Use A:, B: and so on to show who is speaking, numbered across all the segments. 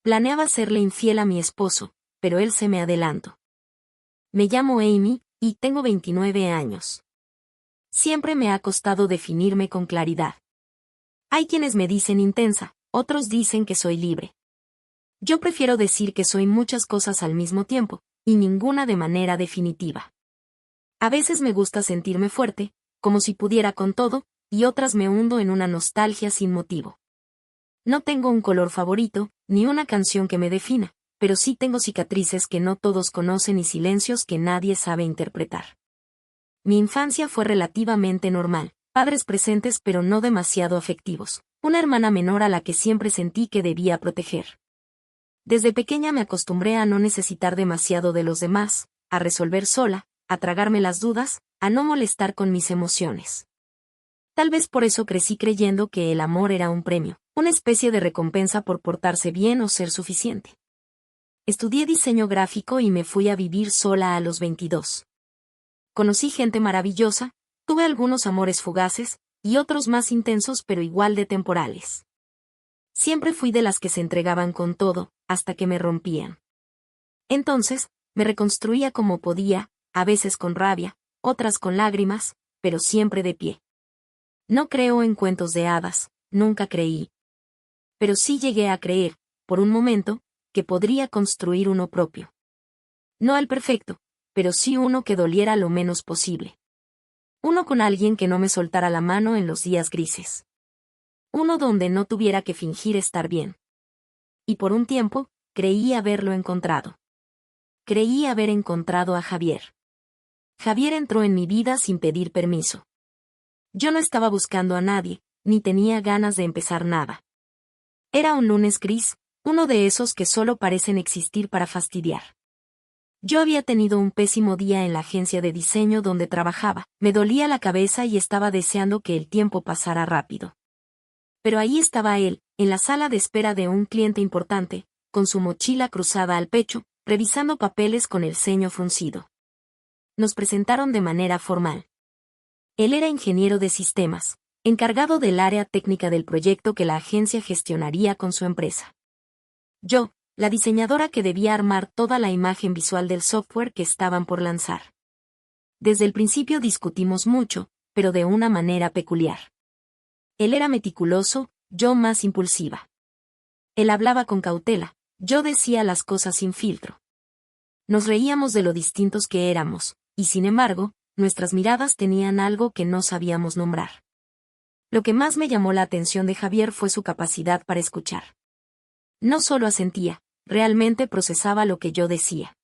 A: Planeaba serle infiel a mi esposo, pero él se me adelantó. Me llamo Amy, y tengo 29 años. Siempre me ha costado definirme con claridad. Hay quienes me dicen intensa, otros dicen que soy libre. Yo prefiero decir que soy muchas cosas al mismo tiempo, y ninguna de manera definitiva. A veces me gusta sentirme fuerte, como si pudiera con todo, y otras me hundo en una nostalgia sin motivo. No tengo un color favorito, ni una canción que me defina, pero sí tengo cicatrices que no todos conocen y silencios que nadie sabe interpretar. Mi infancia fue relativamente normal, padres presentes pero no demasiado afectivos, una hermana menor a la que siempre sentí que debía proteger. Desde pequeña me acostumbré a no necesitar demasiado de los demás, a resolver sola, a tragarme las dudas, a no molestar con mis emociones. Tal vez por eso crecí creyendo que el amor era un premio, una especie de recompensa por portarse bien o ser suficiente. Estudié diseño gráfico y me fui a vivir sola a los 22. Conocí gente maravillosa, tuve algunos amores fugaces, y otros más intensos pero igual de temporales. Siempre fui de las que se entregaban con todo, hasta que me rompían. Entonces, me reconstruía como podía, a veces con rabia, otras con lágrimas, pero siempre de pie. No creo en cuentos de hadas, nunca creí. Pero sí llegué a creer, por un momento, que podría construir uno propio. No el perfecto, pero sí uno que doliera lo menos posible. Uno con alguien que no me soltara la mano en los días grises. Uno donde no tuviera que fingir estar bien. Y por un tiempo, creí haberlo encontrado. Creí haber encontrado a Javier. Javier entró en mi vida sin pedir permiso. Yo no estaba buscando a nadie, ni tenía ganas de empezar nada. Era un lunes gris, uno de esos que solo parecen existir para fastidiar. Yo había tenido un pésimo día en la agencia de diseño donde trabajaba, me dolía la cabeza y estaba deseando que el tiempo pasara rápido. Pero ahí estaba él, en la sala de espera de un cliente importante, con su mochila cruzada al pecho, revisando papeles con el ceño fruncido. Nos presentaron de manera formal. Él era ingeniero de sistemas, encargado del área técnica del proyecto que la agencia gestionaría con su empresa. Yo, la diseñadora que debía armar toda la imagen visual del software que estaban por lanzar. Desde el principio discutimos mucho, pero de una manera peculiar. Él era meticuloso, yo más impulsiva. Él hablaba con cautela, yo decía las cosas sin filtro. Nos reíamos de lo distintos que éramos, y sin embargo, nuestras miradas tenían algo que no sabíamos nombrar. Lo que más me llamó la atención de Javier fue su capacidad para escuchar. No solo asentía, realmente procesaba lo que yo decía.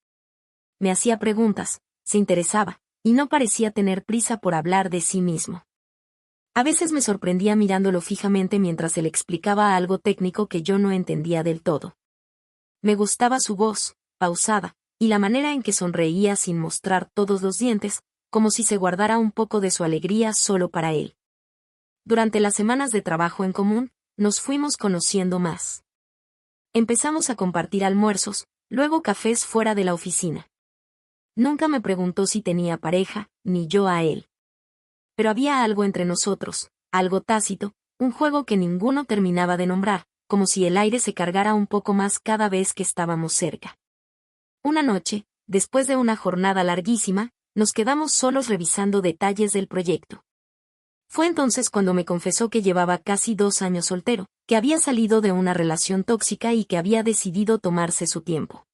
A: Me hacía preguntas, se interesaba, y no parecía tener prisa por hablar de sí mismo. A veces me sorprendía mirándolo fijamente mientras él explicaba algo técnico que yo no entendía del todo. Me gustaba su voz, pausada, y la manera en que sonreía sin mostrar todos los dientes, como si se guardara un poco de su alegría solo para él. Durante las semanas de trabajo en común, nos fuimos conociendo más. Empezamos a compartir almuerzos, luego cafés fuera de la oficina. Nunca me preguntó si tenía pareja, ni yo a él. Pero había algo entre nosotros, algo tácito, un juego que ninguno terminaba de nombrar, como si el aire se cargara un poco más cada vez que estábamos cerca. Una noche, después de una jornada larguísima, nos quedamos solos revisando detalles del proyecto. Fue entonces cuando me confesó que llevaba casi 2 años soltero, que había salido de una relación tóxica y que había decidido tomarse su tiempo.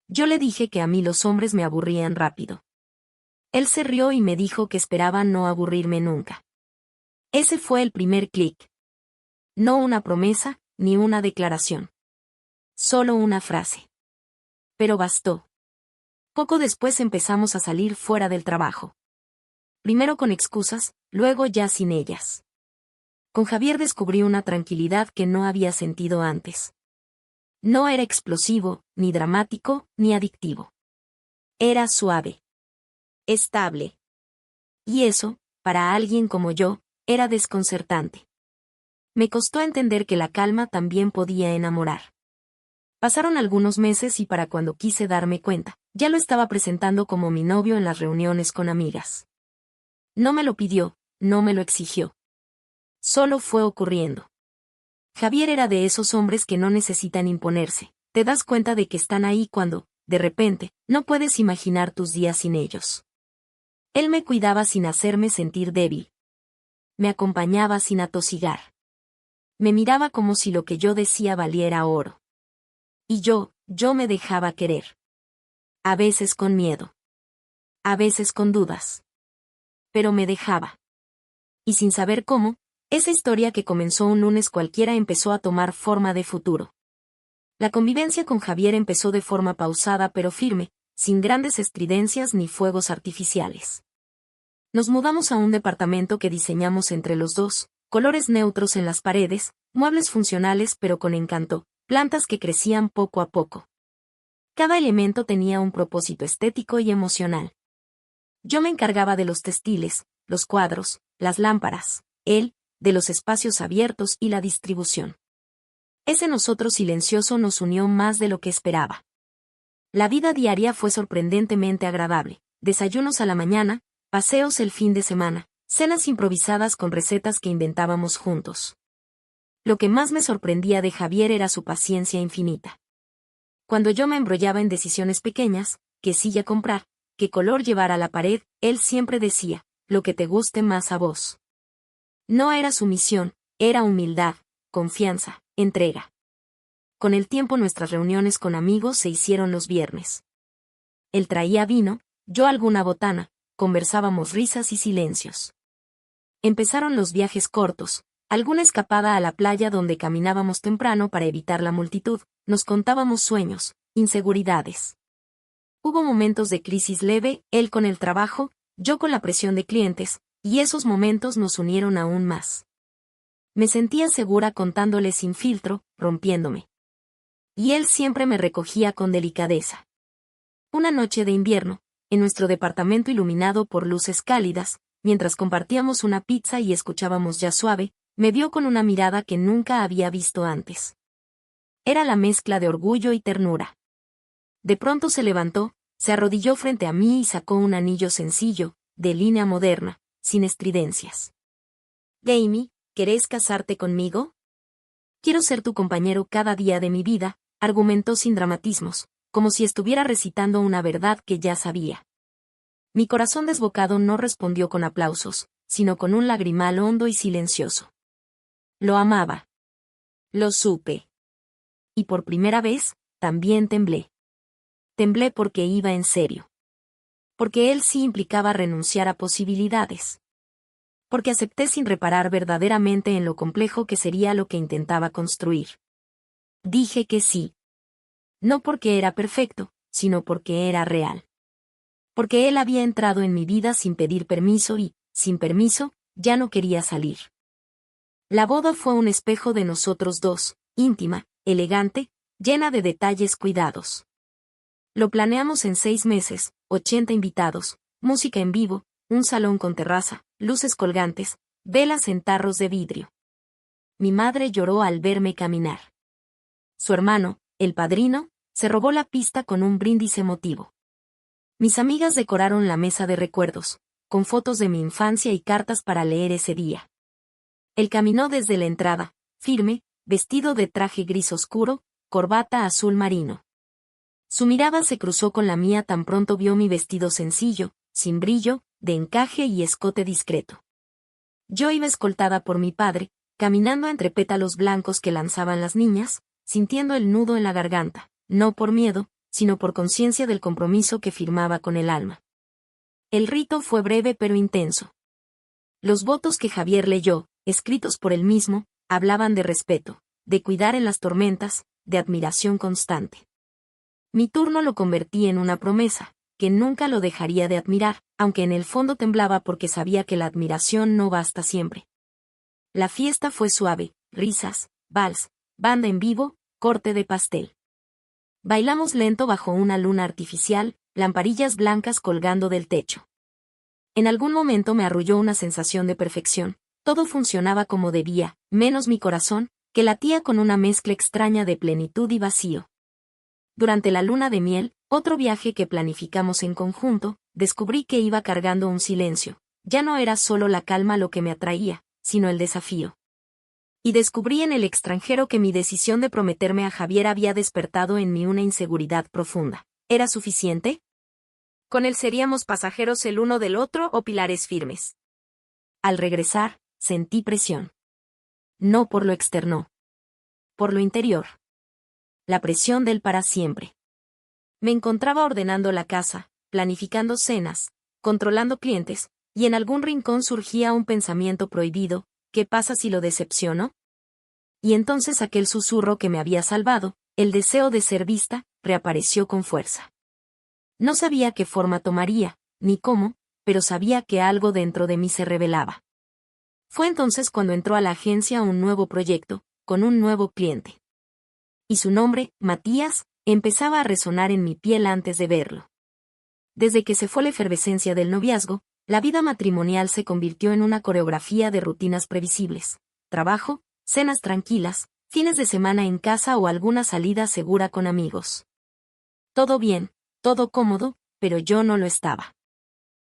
A: Yo le dije que a mí los hombres me aburrían rápido. Él se rió y me dijo que esperaba no aburrirme nunca. Ese fue el primer clic. No una promesa, ni una declaración. Solo una frase. Pero bastó. Poco después empezamos a salir fuera del trabajo. Primero con excusas, luego ya sin ellas. Con Javier descubrí una tranquilidad que no había sentido antes. No era explosivo, ni dramático, ni adictivo. Era suave. Estable. Y eso, para alguien como yo, era desconcertante. Me costó entender que la calma también podía enamorar. Pasaron algunos meses y para cuando quise darme cuenta, ya lo estaba presentando como mi novio en las reuniones con amigas. No me lo pidió, no me lo exigió. Solo fue ocurriendo. Javier era de esos hombres que no necesitan imponerse. Te das cuenta de que están ahí cuando, de repente, no puedes imaginar tus días sin ellos. Él me cuidaba sin hacerme sentir débil. Me acompañaba sin atosigar. Me miraba como si lo que yo decía valiera oro. Y yo me dejaba querer. A veces con miedo. A veces con dudas. Pero me dejaba. Y sin saber cómo, esa historia que comenzó un lunes cualquiera empezó a tomar forma de futuro. La convivencia con Javier empezó de forma pausada pero firme, sin grandes estridencias ni fuegos artificiales. Nos mudamos a un departamento que diseñamos entre los dos, colores neutros en las paredes, muebles funcionales pero con encanto, plantas que crecían poco a poco. Cada elemento tenía un propósito estético y emocional. Yo me encargaba de los textiles, los cuadros, las lámparas, él, de los espacios abiertos y la distribución. Ese nosotros silencioso nos unió más de lo que esperaba. La vida diaria fue sorprendentemente agradable, desayunos a la mañana, paseos el fin de semana, cenas improvisadas con recetas que inventábamos juntos. Lo que más me sorprendía de Javier era su paciencia infinita. Cuando yo me embrollaba en decisiones pequeñas, qué silla comprar, qué color llevar a la pared, él siempre decía, lo que te guste más a vos. No era sumisión, era humildad, confianza, entrega. Con el tiempo nuestras reuniones con amigos se hicieron los viernes. Él traía vino, yo alguna botana, conversábamos risas y silencios. Empezaron los viajes cortos, alguna escapada a la playa donde caminábamos temprano para evitar la multitud, nos contábamos sueños, inseguridades. Hubo momentos de crisis leve, él con el trabajo, yo con la presión de clientes, y esos momentos nos unieron aún más. Me sentía segura contándole sin filtro, rompiéndome. Y él siempre me recogía con delicadeza. Una noche de invierno, en nuestro departamento iluminado por luces cálidas, mientras compartíamos una pizza y escuchábamos jazz suave, me vio con una mirada que nunca había visto antes. Era la mezcla de orgullo y ternura. De pronto se levantó, se arrodilló frente a mí y sacó un anillo sencillo, de línea moderna, sin estridencias. Jamie, ¿querés casarte conmigo? Quiero ser tu compañero cada día de mi vida, argumentó sin dramatismos, como si estuviera recitando una verdad que ya sabía. Mi corazón desbocado no respondió con aplausos, sino con un lagrimal hondo y silencioso. Lo amaba. Lo supe. Y por primera vez, también temblé. Temblé porque iba en serio. Porque él sí implicaba renunciar a posibilidades. Porque acepté sin reparar verdaderamente en lo complejo que sería lo que intentaba construir. Dije que sí. No porque era perfecto, sino porque era real. Porque él había entrado en mi vida sin pedir permiso y, sin permiso, ya no quería salir. La boda fue un espejo de nosotros dos, íntima, elegante, llena de detalles cuidados. Lo planeamos en 6 meses, 80 invitados, música en vivo, un salón con terraza, luces colgantes, velas en tarros de vidrio. Mi madre lloró al verme caminar. Su hermano, el padrino, se robó la pista con un brindis emotivo. Mis amigas decoraron la mesa de recuerdos, con fotos de mi infancia y cartas para leer ese día. Él caminó desde la entrada, firme, vestido de traje gris oscuro, corbata azul marino. Su mirada se cruzó con la mía tan pronto vio mi vestido sencillo, sin brillo, de encaje y escote discreto. Yo iba escoltada por mi padre, caminando entre pétalos blancos que lanzaban las niñas, sintiendo el nudo en la garganta, no por miedo, sino por conciencia del compromiso que firmaba con el alma. El rito fue breve pero intenso. Los votos que Javier leyó, escritos por él mismo, hablaban de respeto, de cuidar en las tormentas, de admiración constante. Mi turno lo convertí en una promesa, que nunca lo dejaría de admirar, aunque en el fondo temblaba porque sabía que la admiración no basta siempre. La fiesta fue suave, risas, vals, banda en vivo, corte de pastel. Bailamos lento bajo una luna artificial, lamparillas blancas colgando del techo. En algún momento me arrulló una sensación de perfección, todo funcionaba como debía, menos mi corazón, que latía con una mezcla extraña de plenitud y vacío. Durante la luna de miel, otro viaje que planificamos en conjunto, descubrí que iba cargando un silencio. Ya no era solo la calma lo que me atraía, sino el desafío. Y descubrí en el extranjero que mi decisión de prometerme a Javier había despertado en mí una inseguridad profunda. ¿Era suficiente? ¿Con él seríamos pasajeros el uno del otro o pilares firmes? Al regresar, sentí presión. No por lo externo. Por lo interior. La presión del para siempre. Me encontraba ordenando la casa, planificando cenas, controlando clientes, y en algún rincón surgía un pensamiento prohibido: ¿qué pasa si lo decepciono? Y entonces aquel susurro que me había salvado, el deseo de ser vista, reapareció con fuerza. No sabía qué forma tomaría, ni cómo, pero sabía que algo dentro de mí se rebelaba. Fue entonces cuando entró a la agencia un nuevo proyecto, con un nuevo cliente. Y su nombre, Matías, empezaba a resonar en mi piel antes de verlo. Desde que se fue la efervescencia del noviazgo, la vida matrimonial se convirtió en una coreografía de rutinas previsibles: trabajo, cenas tranquilas, fines de semana en casa o alguna salida segura con amigos. Todo bien, todo cómodo, pero yo no lo estaba.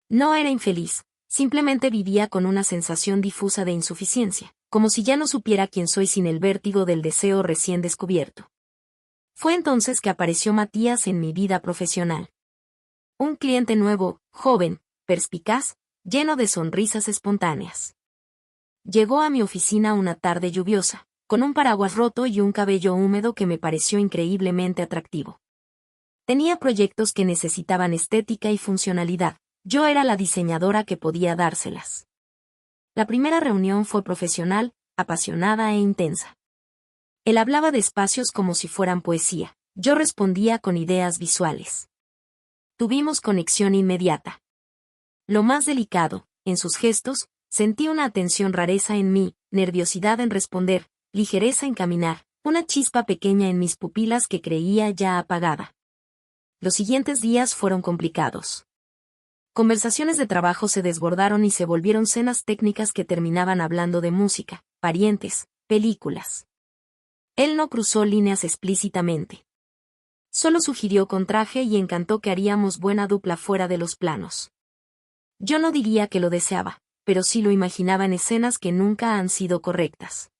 A: No era infeliz, simplemente vivía con una sensación difusa de insuficiencia, como si ya no supiera quién soy sin el vértigo del deseo recién descubierto. Fue entonces que apareció Matías en mi vida profesional. Un cliente nuevo, joven, perspicaz, lleno de sonrisas espontáneas. Llegó a mi oficina una tarde lluviosa, con un paraguas roto y un cabello húmedo que me pareció increíblemente atractivo. Tenía proyectos que necesitaban estética y funcionalidad. Yo era la diseñadora que podía dárselas. La primera reunión fue profesional, apasionada e intensa. Él hablaba de espacios como si fueran poesía. Yo respondía con ideas visuales. Tuvimos conexión inmediata. Lo más delicado, en sus gestos, sentí una atención rareza en mí, nerviosidad en responder, ligereza en caminar, una chispa pequeña en mis pupilas que creía ya apagada. Los siguientes días fueron complicados. Conversaciones de trabajo se desbordaron y se volvieron cenas técnicas que terminaban hablando de música, parientes, películas. Él no cruzó líneas explícitamente. Solo sugirió con traje y encantó que haríamos buena dupla fuera de los planos. Yo no diría que lo deseaba, pero sí lo imaginaba en escenas que nunca han sido correctas.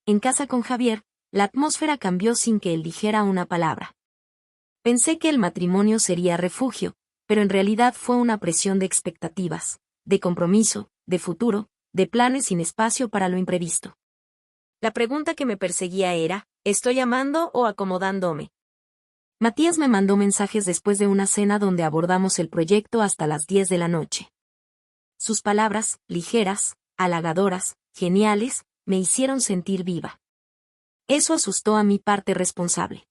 A: En casa con Javier, la atmósfera cambió sin que él dijera una palabra. Pensé que el matrimonio sería refugio, pero en realidad fue una presión de expectativas, de compromiso, de futuro, de planes sin espacio para lo imprevisto. La pregunta que me perseguía era: ¿estoy amando o acomodándome? Matías me mandó mensajes después de una cena donde abordamos el proyecto hasta las 10 de la noche. Sus palabras, ligeras, halagadoras, geniales, me hicieron sentir viva. Eso asustó a mi parte responsable.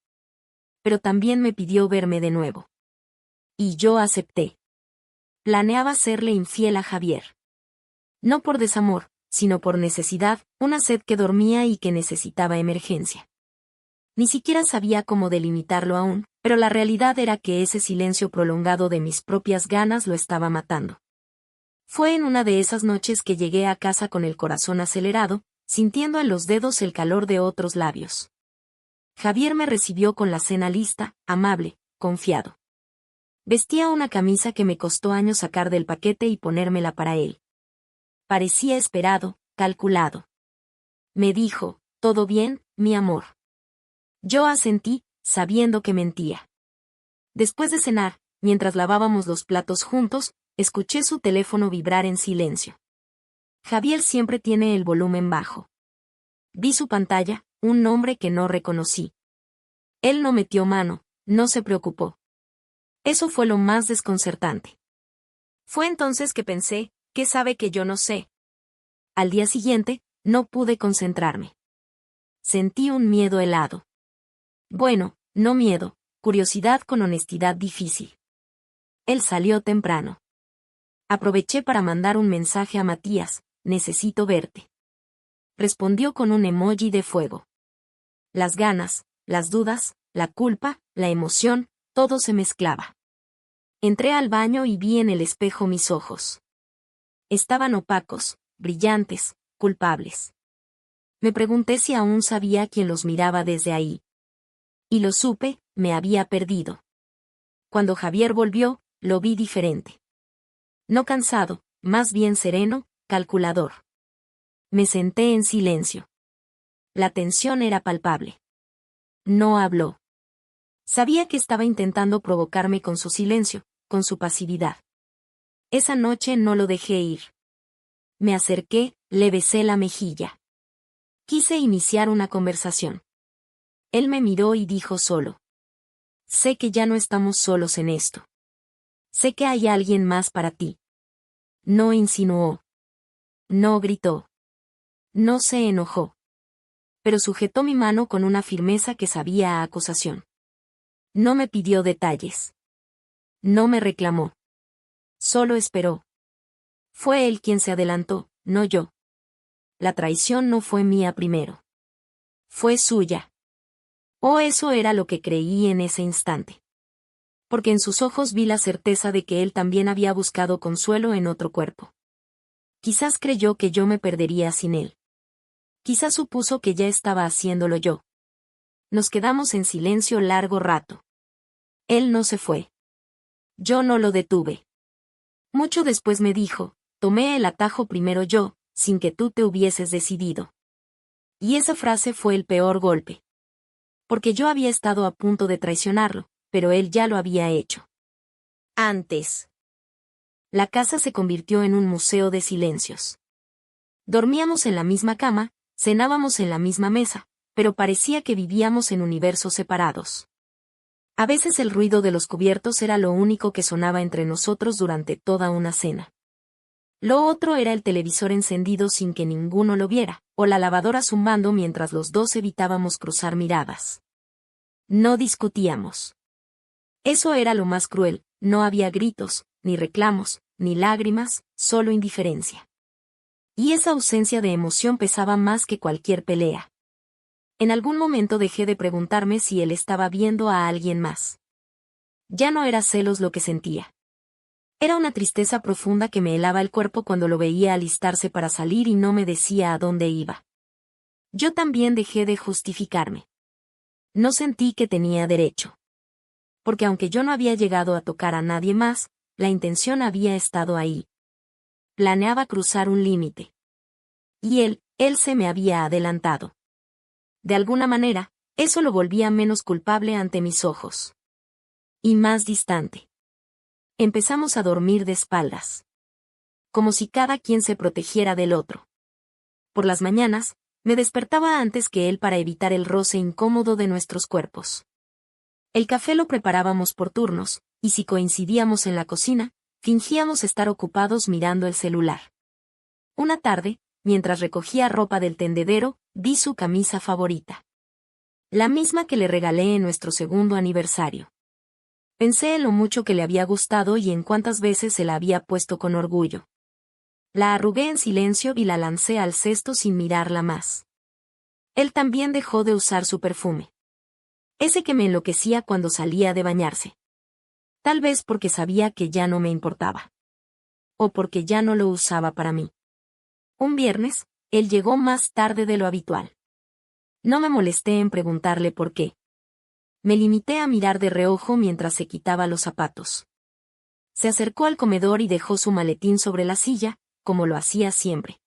A: Pero también me pidió verme de nuevo. Y yo acepté. Planeaba serle infiel a Javier. No por desamor, sino por necesidad, una sed que dormía y que necesitaba emergencia. Ni siquiera sabía cómo delimitarlo aún, pero la realidad era que ese silencio prolongado de mis propias ganas lo estaba matando. Fue en una de esas noches que llegué a casa con el corazón acelerado, sintiendo en los dedos el calor de otros labios. Javier me recibió con la cena lista, amable, confiado. Vestía una camisa que me costó años sacar del paquete y ponérmela para él. Parecía esperado, calculado. Me dijo: «¿Todo bien, mi amor?». Yo asentí, sabiendo que mentía. Después de cenar, mientras lavábamos los platos juntos, escuché su teléfono vibrar en silencio. Javier siempre tiene el volumen bajo. Vi su pantalla, un nombre que no reconocí. Él no metió mano, no se preocupó. Eso fue lo más desconcertante. Fue entonces que pensé: ¿qué sabe que yo no sé? Al día siguiente, no pude concentrarme. Sentí un miedo helado. Bueno, no miedo, curiosidad con honestidad difícil. Él salió temprano. Aproveché para mandar un mensaje a Matías: «Necesito verte». Respondió con un emoji de fuego. Las ganas, las dudas, la culpa, la emoción, todo se mezclaba. Entré al baño y vi en el espejo mis ojos. Estaban opacos, brillantes, culpables. Me pregunté si aún sabía quién los miraba desde ahí. Y lo supe: me había perdido. Cuando Javier volvió, lo vi diferente. No cansado, más bien sereno, calculador. Me senté en silencio. La tensión era palpable. No habló. Sabía que estaba intentando provocarme con su silencio, con su pasividad. Esa noche no lo dejé ir. Me acerqué, le besé la mejilla. Quise iniciar una conversación. Él me miró y dijo solo: sé que ya no estamos solos en esto. Sé que hay alguien más para ti. No insinuó. No gritó. No se enojó. Pero sujetó mi mano con una firmeza que sabía a acusación. No me pidió detalles. No me reclamó. Solo esperó. Fue él quien se adelantó, no yo. La traición no fue mía primero. Fue suya. O eso era lo que creí en ese instante. Porque en sus ojos vi la certeza de que él también había buscado consuelo en otro cuerpo. Quizás creyó que yo me perdería sin él. Quizás supuso que ya estaba haciéndolo yo. Nos quedamos en silencio largo rato. Él no se fue. Yo no lo detuve. Mucho después me dijo: tomé el atajo primero yo, sin que tú te hubieses decidido. Y esa frase fue el peor golpe. Porque yo había estado a punto de traicionarlo, pero él ya lo había hecho. Antes. La casa se convirtió en un museo de silencios. Dormíamos en la misma cama, cenábamos en la misma mesa, pero parecía que vivíamos en universos separados. A veces el ruido de los cubiertos era lo único que sonaba entre nosotros durante toda una cena. Lo otro era el televisor encendido sin que ninguno lo viera, o la lavadora zumbando mientras los dos evitábamos cruzar miradas. No discutíamos. Eso era lo más cruel, no había gritos, ni reclamos, ni lágrimas, solo indiferencia. Y esa ausencia de emoción pesaba más que cualquier pelea. En algún momento dejé de preguntarme si él estaba viendo a alguien más. Ya no era celos lo que sentía. Era una tristeza profunda que me helaba el cuerpo cuando lo veía alistarse para salir y no me decía a dónde iba. Yo también dejé de justificarme. No sentí que tenía derecho. Porque aunque yo no había llegado a tocar a nadie más, la intención había estado ahí. Planeaba cruzar un límite. Y él se me había adelantado. De alguna manera, eso lo volvía menos culpable ante mis ojos. Y más distante. Empezamos a dormir de espaldas. Como si cada quien se protegiera del otro. Por las mañanas, me despertaba antes que él para evitar el roce incómodo de nuestros cuerpos. El café lo preparábamos por turnos, y si coincidíamos en la cocina, fingíamos estar ocupados mirando el celular. Una tarde, mientras recogía ropa del tendedero, vi su camisa favorita. La misma que le regalé en nuestro segundo aniversario. Pensé en lo mucho que le había gustado y en cuántas veces se la había puesto con orgullo. La arrugué en silencio y la lancé al cesto sin mirarla más. Él también dejó de usar su perfume. Ese que me enloquecía cuando salía de bañarse. Tal vez porque sabía que ya no me importaba. O porque ya no lo usaba para mí. Un viernes, él llegó más tarde de lo habitual. No me molesté en preguntarle por qué. Me limité a mirar de reojo mientras se quitaba los zapatos. Se acercó al comedor y dejó su maletín sobre la silla, como lo hacía siempre.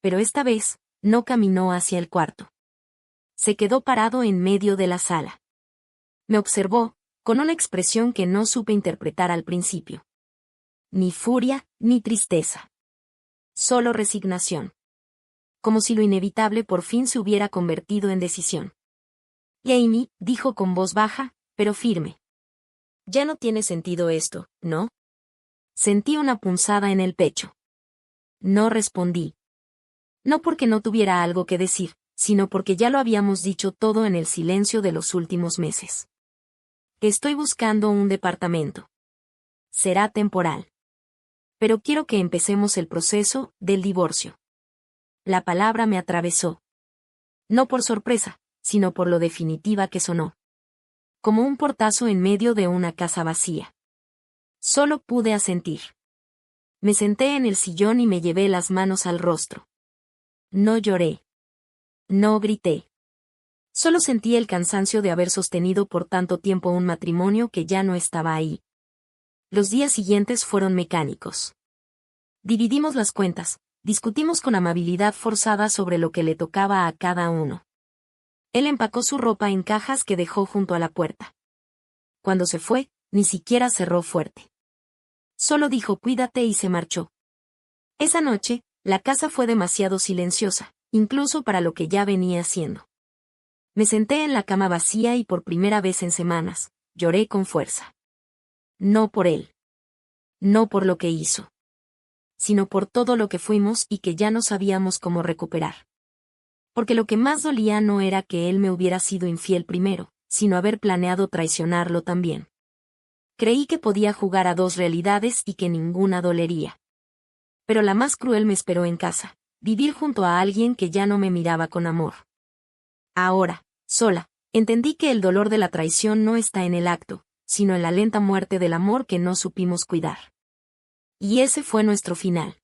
A: Pero esta vez, no caminó hacia el cuarto. Se quedó parado en medio de la sala. Me observó, con una expresión que no supe interpretar al principio. Ni furia, ni tristeza. Solo resignación. Como si lo inevitable por fin se hubiera convertido en decisión. Amy, dijo con voz baja, pero firme. Ya no tiene sentido esto, ¿no? Sentí una punzada en el pecho. No respondí. No porque no tuviera algo que decir, sino porque ya lo habíamos dicho todo en el silencio de los últimos meses. Estoy buscando un departamento. Será temporal. Pero quiero que empecemos el proceso del divorcio. La palabra me atravesó. No por sorpresa, sino por lo definitiva que sonó. Como un portazo en medio de una casa vacía. Solo pude asentir. Me senté en el sillón y me llevé las manos al rostro. No lloré. No grité. Solo sentí el cansancio de haber sostenido por tanto tiempo un matrimonio que ya no estaba ahí. Los días siguientes fueron mecánicos. Dividimos las cuentas, discutimos con amabilidad forzada sobre lo que le tocaba a cada uno. Él empacó su ropa en cajas que dejó junto a la puerta. Cuando se fue, ni siquiera cerró fuerte. Solo dijo cuídate y se marchó. Esa noche, la casa fue demasiado silenciosa, incluso para lo que ya venía haciendo. Me senté en la cama vacía y por primera vez en semanas, lloré con fuerza. No por él. No por lo que hizo. Sino por todo lo que fuimos y que ya no sabíamos cómo recuperar. Porque lo que más dolía no era que él me hubiera sido infiel primero, sino haber planeado traicionarlo también. Creí que podía jugar a dos realidades y que ninguna dolería. Pero la más cruel me esperó en casa, vivir junto a alguien que ya no me miraba con amor. Ahora, sola, entendí que el dolor de la traición no está en el acto, sino en la lenta muerte del amor que no supimos cuidar. Y ese fue nuestro final.